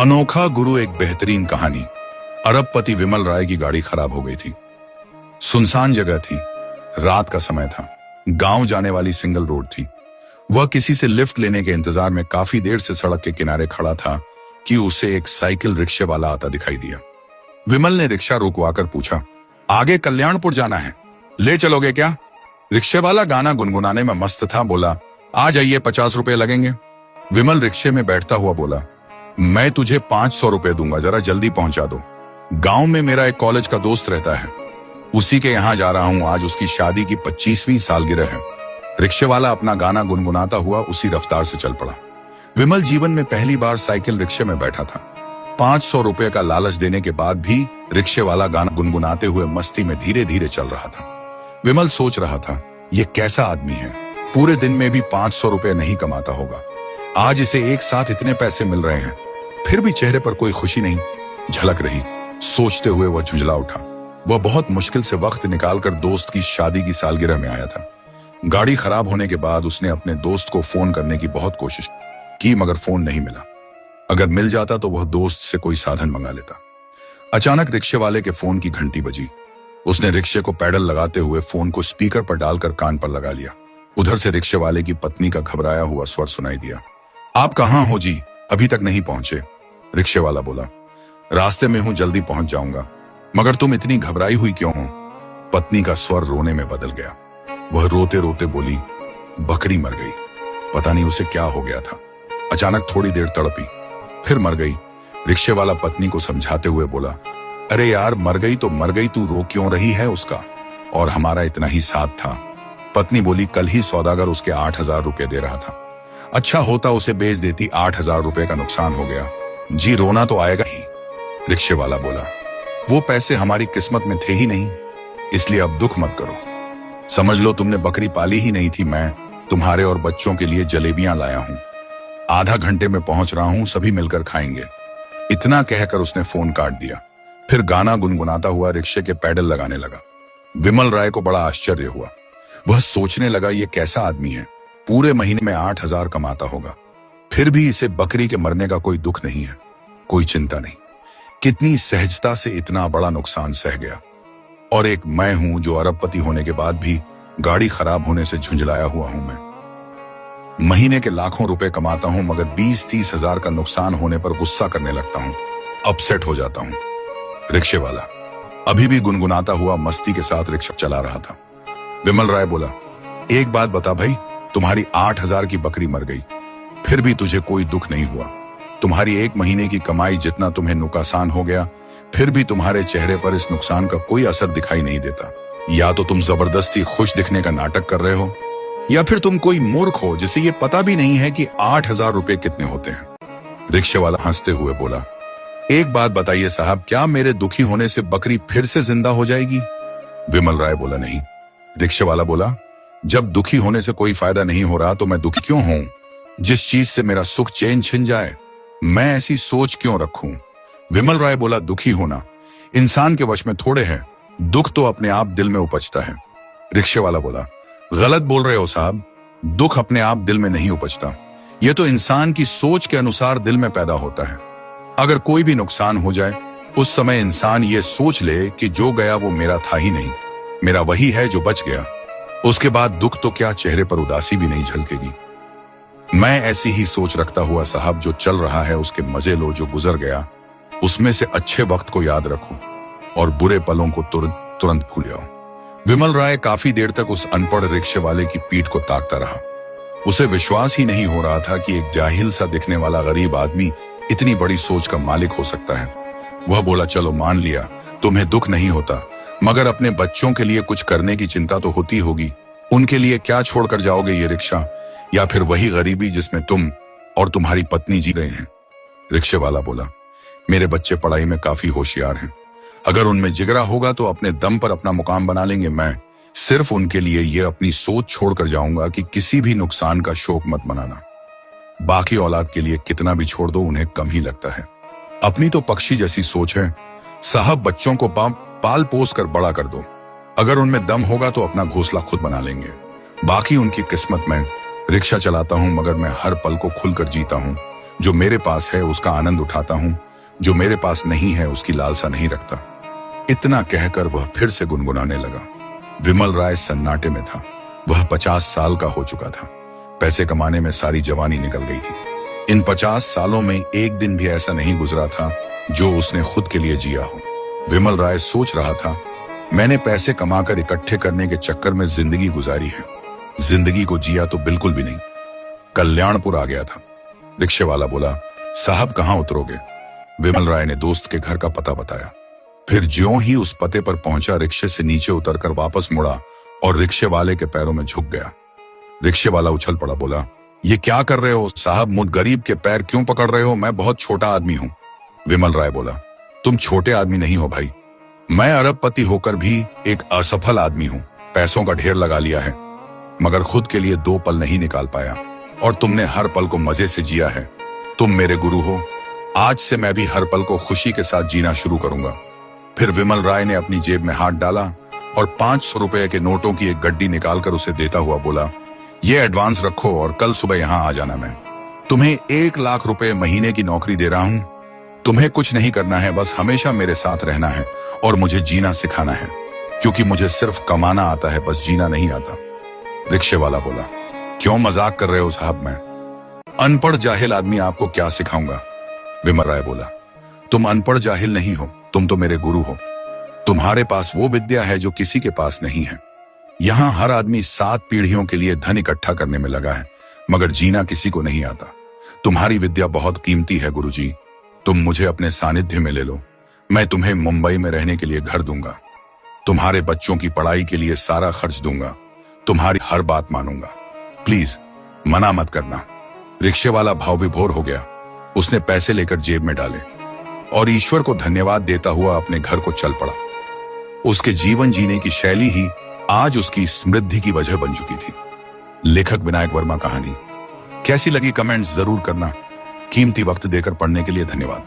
अनोखा गुरु एक बेहतरीन कहानी। अरबपति विमल राय की गाड़ी खराब हो गई थी। सुनसान जगह थी, रात का समय था, गांव जाने वाली सिंगल रोड थी। वह किसी से लिफ्ट लेने के इंतजार में काफी देर से सड़क के किनारे खड़ा था कि उसे एक साइकिल रिक्शे वाला आता दिखाई दिया। विमल ने रिक्शा रुकवाकर पूछा, आगे कल्याणपुर जाना है, ले चलोगे क्या? रिक्शे वाला गाना गुनगुनाने में मस्त था, बोला, आ जाइए, 50 रुपए लगेंगे। विमल रिक्शे में बैठता हुआ बोला, मैं तुझे 500 रुपए दूंगा, जरा जल्दी पहुंचा दो। गांव में मेरा एक कॉलेज का दोस्त रहता है, उसी के यहां जा रहा हूं, आज उसकी शादी की 25वीं सालगिरह है। रिक्शे वाला अपना गाना गुनगुनाता हुआ उसी रफ्तार से चल पड़ा। विमल जीवन में पहली बार साइकिल रिक्शे में बैठा था। 500 रुपए का लालच देने के बाद भी रिक्शे वाला गाना गुनगुनाते हुए मस्ती में धीरे धीरे चल रहा था। विमल सोच रहा था, ये कैसा आदमी है, पूरे दिन में भी 500 रुपए नहीं कमाता होगा, आज इसे एक साथ इतने पैसे मिल रहे हैं, फिर भी चेहरे पर कोई खुशी नहीं झलक रही। सोचते हुए वह झुंझला उठा। वह बहुत मुश्किल से वक्त निकालकर दोस्त की शादी की सालगिरह में आया था। गाड़ी खराब होने के बाद उसने अपने दोस्त को फोन करने की बहुत कोशिश की, मगर फोन नहीं मिला। अगर मिल जाता तो वह दोस्त से कोई साधन मंगा लेता। अचानक रिक्शे वाले के फोन की घंटी बजी। उसने रिक्शे को पैडल लगाते हुए फोन को स्पीकर पर डालकर कान पर लगा लिया। उधर से रिक्शे वाले की पत्नी का घबराया हुआ स्वर सुनाई दिया। आप कहाँ हो जी, अभी तक नहीं पहुंचे? रिक्शे वाला बोला, रास्ते में हूं, जल्दी पहुंच जाऊंगा। मगर तुम इतनी घबराई हुई क्यों हो? पत्नी का स्वर रोने में बदल गया। वह रोते रोते बोली, बकरी मर गई, पता नहीं उसे क्या हो गया था, अचानक थोड़ी देर तड़पी, फिर मर गई। रिक्शे वाला पत्नी को समझाते हुए बोला, अरे यार, मर गई तो मर गई, तू रो क्यों रही है? उसका और हमारा इतना ही साथ था। पत्नी बोली, कल ही सौदागर उसके 8,000 रुपए दे रहा था, अच्छा होता उसे बेच देती, 8,000 रुपए का नुकसान हो गया जी, रोना तो आएगा ही। रिक्शे वाला बोला, वो पैसे हमारी किस्मत में थे ही नहीं, इसलिए अब दुख मत करो। समझ लो तुमने बकरी पाली ही नहीं थी, मैं तुम्हारे और बच्चों के लिए जलेबियां लाया हूं, आधा घंटे में पहुंच रहा हूं, सभी मिलकर खाएंगे। इतना कहकर उसने फोन काट दिया। फिर गाना गुनगुनाता हुआ रिक्शे के पैडल लगाने लगा। विमल राय को बड़ा आश्चर्य हुआ। वह सोचने लगा, ये कैसा आदमी है, पूरे महीने में 8,000 कमाता होगा, फिर भी इसे बकरी के मरने का कोई दुख नहीं है, कोई चिंता नहीं। कितनी सहजता से इतना बड़ा नुकसान सह गया। और एक मैं हूं जो अरबपति होने के बाद भी गाड़ी खराब होने से झुंझलाया हुआ हूं। मैं महीने के लाखों रुपए कमाता हूं, मगर 20-30 हजार का नुकसान होने पर गुस्सा करने लगता हूं, अपसेट हो जाता हूं। रिक्शे वाला अभी भी गुनगुनाता हुआ मस्ती के साथ रिक्शा चला रहा था। विमल राय बोला, एक बात बता भाई, तुम्हारी 8,000 की बकरी मर गई, फिर भी तुझे कोई दुख नहीं हुआ। तुम्हारी एक महीने की कमाई जितना तुम्हें नुकसान हो गया, फिर भी तुम्हारे चेहरे पर इस नुकसान का कोई असर दिखाई नहीं देता। या तो तुम जबरदस्ती खुश दिखने का नाटक कर रहे हो, या फिर तुम कोई मूर्ख हो जिसे ये पता भी नहीं है कि 8,000 रुपए कितने होते हैं। रिक्शे वाला हंसते हुए बोला, एक बात बताइए साहब, क्या मेरे दुखी होने से बकरी फिर से जिंदा हो जाएगी? विमल राय बोला, नहीं। रिक्शे वाला बोला, जब दुखी होने से कोई फायदा नहीं हो रहा तो मैं दुखी क्यों हूं? जिस चीज से मेरा सुख चैन छिन जाए, मैं ऐसी सोच क्यों रखूं? विमल राय बोला, दुखी होना इंसान के वश में थोड़े है, दुख तो अपने आप दिल में उपजता है। रिक्शे वाला बोला, गलत बोल रहे हो साहब, दुख अपने आप दिल में नहीं उपजता, यह तो इंसान की सोच के अनुसार दिल में पैदा होता है। अगर कोई भी नुकसान हो जाए, उस समय इंसान ये सोच ले कि जो गया वो मेरा था ही नहीं, मेरा वही है जो बच गया, उसके बाद दुख तो क्या, चेहरे पर उदासी भी नहीं झलकेगी। मैं ऐसी ही सोच रखता हुआ साहब, जो चल रहा है उसके मजे लो, जो गुजर गया उसमें से अच्छे वक्त को याद रखो और बुरे पलों को तुरंत भूल जाओ। विमल राय काफी देर तक उस अनपढ़ रिक्शे वाले की पीठ को ताकता रहा। उसे विश्वास ही नहीं हो रहा था कि एक जाहिल सा दिखने वाला गरीब आदमी इतनी बड़ी सोच का मालिक हो सकता है। वह बोला, चलो मान लिया तुम्हें दुख नहीं होता, मगर अपने बच्चों के लिए कुछ करने की चिंता तो होती होगी। उनके लिए क्या छोड़कर जाओगे, ये रिक्शा या फिर वही गरीबी जिसमें तुम और तुम्हारी पत्नी जी रहे हैं? रिक्शे वाला बोला, मेरे बच्चे पढ़ाई में काफी होशियार हैं, अगर उनमें जिगरा होगा तो अपने दम पर अपना मुकाम बना लेंगे। मैं सिर्फ उनके लिए ये अपनी सोच छोड़कर जाऊंगा कि किसी भी नुकसान का शोक मत मनाना। बाकी औलाद के लिए कितना भी छोड़ दो, उन्हें कम ही लगता है। अपनी तो पक्षी जैसी सोच है साहब, बच्चों को पाल पोस कर बड़ा कर दो, अगर उनमें दम होगा तो अपना घोंसला खुद बना लेंगे, बाकी उनकी किस्मत में। रिक्शा चलाता हूं मगर मैं हर पल को खुलकर जीता हूं, जो मेरे पास है उसका आनंद उठाता हूं, जो मेरे पास नहीं है उसकी लालसा नहीं रखता। इतना कहकर वह फिर से गुनगुनाने लगा। विमल राय सन्नाटे में था। वह 50 साल का हो चुका था। पैसे कमाने में सारी जवानी निकल गई थी। इन 50 सालों में एक दिन भी ऐसा नहीं गुजरा था जो उसने खुद के लिए जिया हो। विमल राय सोच रहा था, मैंने पैसे कमाकर इकट्ठे करने के चक्कर में जिंदगी गुजारी है, जिंदगी को जिया तो बिल्कुल भी नहीं। कल्याणपुर आ गया था। रिक्शे वाला बोला, साहब कहाँ उतरोगे? विमल राय ने दोस्त के घर का पता बताया। फिर ज्यों ही उस पते पर पहुंचा, रिक्शे से नीचे उतरकर वापस मुड़ा और रिक्शे वाले के पैरों में झुक गया। रिक्शे वाला उछल पड़ा, बोला, ये क्या कर रहे हो साहब? मुझ गरीब के पैर क्यों पकड़ रहे हो? मैं बहुत छोटा आदमी हूं। विमल राय बोला, तुम छोटे आदमी नहीं हो भाई, मैं अरबपति होकर भी एक असफल आदमी हूं। पैसों का ढेर लगा लिया है मगर खुद के लिए 2 पल नहीं निकाल पाया, और तुमने हर पल को मजे से जिया है। तुम मेरे गुरु हो। आज से मैं भी हर पल को खुशी के साथ जीना शुरू करूंगा। फिर विमल राय ने अपनी जेब में हाथ डाला और 500 रुपए के नोटों की एक गड्डी निकालकर उसे देता हुआ बोला, ये एडवांस रखो और कल सुबह यहां आ जाना। मैं तुम्हें 1 लाख रुपए महीने की नौकरी दे रहा हूं। तुम्हें कुछ नहीं करना है, बस हमेशा मेरे साथ रहना है और मुझे जीना सिखाना है, क्योंकि मुझे सिर्फ कमाना आता है, बस जीना नहीं आता। रिक्शे वाला बोला, क्यों मजाक कर रहे हो साहब? मैं अनपढ़ जाहिल आदमी, आपको क्या सिखाऊंगा? विमल राय बोला, तुम अनपढ़ जाहिल नहीं हो, तुम तो मेरे गुरु हो। तुम्हारे पास वो विद्या है जो किसी के पास नहीं है। यहाँ हर आदमी 7 पीढ़ियों के लिए धन इकट्ठा करने में लगा है, मगर जीना किसी को नहीं आता। तुम्हारी विद्या बहुत कीमती है गुरुजी। तुम मुझे अपने सानिध्य में ले लो। मैं तुम्हें मुंबई में रहने के लिए घर दूंगा। तुम्हारे बच्चों की पढ़ाई के लिए सारा खर्च दूंगा। तुम्हारी हर बात मानूंगा। प्लीज मना मत करना। रिक्शे वाला भाव विभोर हो गया। उसने पैसे लेकर जेब में डाले और ईश्वर को धन्यवाद देता हुआ अपने घर को चल पड़ा। उसके जीवन जीने की शैली ही आज उसकी समृद्धि की वजह बन चुकी थी। लेखक विनायक वर्मा कहानी कैसी लगी कमेंट्स जरूर करना। कीमती वक्त देकर पढ़ने के लिए धन्यवाद।